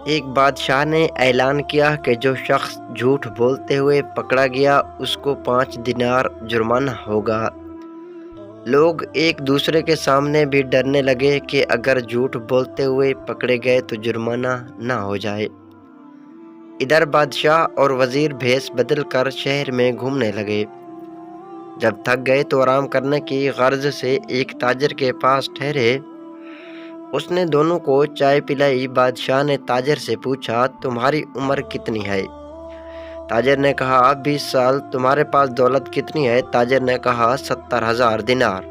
ایک بادشاہ نے اعلان کیا کہ جو شخص جھوٹ بولتے ہوئے پکڑا گیا اس کو 5 دینار جرمانہ ہوگا۔ لوگ ایک دوسرے کے سامنے بھی ڈرنے لگے کہ اگر جھوٹ بولتے ہوئے پکڑے گئے تو جرمانہ نہ ہو جائے۔ ادھر بادشاہ اور وزیر بھیس بدل کر شہر میں گھومنے لگے۔ جب تھک گئے تو آرام کرنے کی غرض سے ایک تاجر کے پاس ٹھہرے۔ اس نے دونوں کو چائے پلائی۔ بادشاہ نے تاجر سے پوچھا، تمہاری عمر کتنی ہے؟ تاجر نے کہا 20 سال۔ تمہارے پاس دولت کتنی ہے؟ تاجر نے کہا 70,000 دینار۔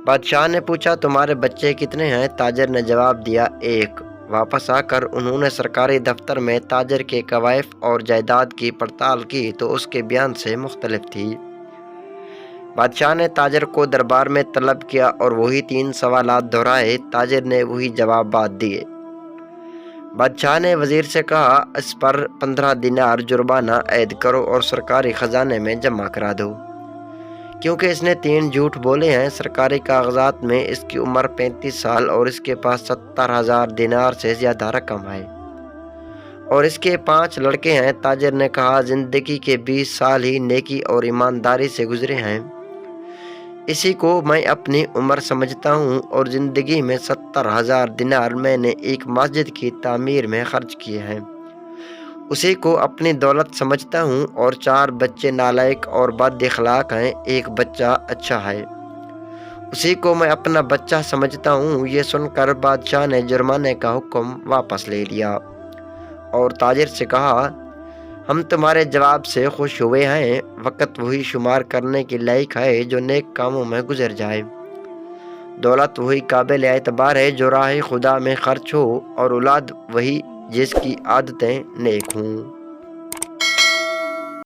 بادشاہ نے پوچھا تمہارے بچے کتنے ہیں؟ تاجر نے جواب دیا 1۔ واپس آ کر انہوں نے سرکاری دفتر میں تاجر کے کوائف اور جائیداد کی پڑتال کی تو اس کے بیان سے مختلف تھی۔ بادشاہ نے تاجر کو دربار میں طلب کیا اور وہی 3 سوالات دہرائے۔ تاجر نے وہی جوابات دیے۔ بادشاہ نے وزیر سے کہا اس پر 15 دینار جرمانہ عائد کرو اور سرکاری خزانے میں جمع کرا دو، کیونکہ اس نے 3 جھوٹ بولے ہیں۔ سرکاری کاغذات میں اس کی عمر 35 سال اور اس کے پاس 70,000 دینار سے زیادہ رقم ہے اور اس کے 5 لڑکے ہیں۔ تاجر نے کہا زندگی کے 20 سال ہی نیکی اور ایمانداری سے گزرے ہیں، اسی کو میں اپنی عمر سمجھتا ہوں، اور زندگی میں 70,000 دینار میں نے ایک مسجد کی تعمیر میں خرچ کیے ہیں، اسی کو اپنی دولت سمجھتا ہوں، اور 4 بچے نالائق اور بد اخلاق ہیں، ایک بچہ اچھا ہے، اسی کو میں اپنا بچہ سمجھتا ہوں۔ یہ سن کر بادشاہ نے جرمانے کا حکم واپس لے لیا اور تاجر سے کہا ہم تمہارے جواب سے خوش ہوئے ہیں۔ وقت وہی شمار کرنے کے لائق ہے جو نیک کاموں میں گزر جائے، دولت وہی قابل اعتبار ہے جو راہ خدا میں خرچ ہو، اور اولاد وہی جس کی عادتیں نیک ہوں۔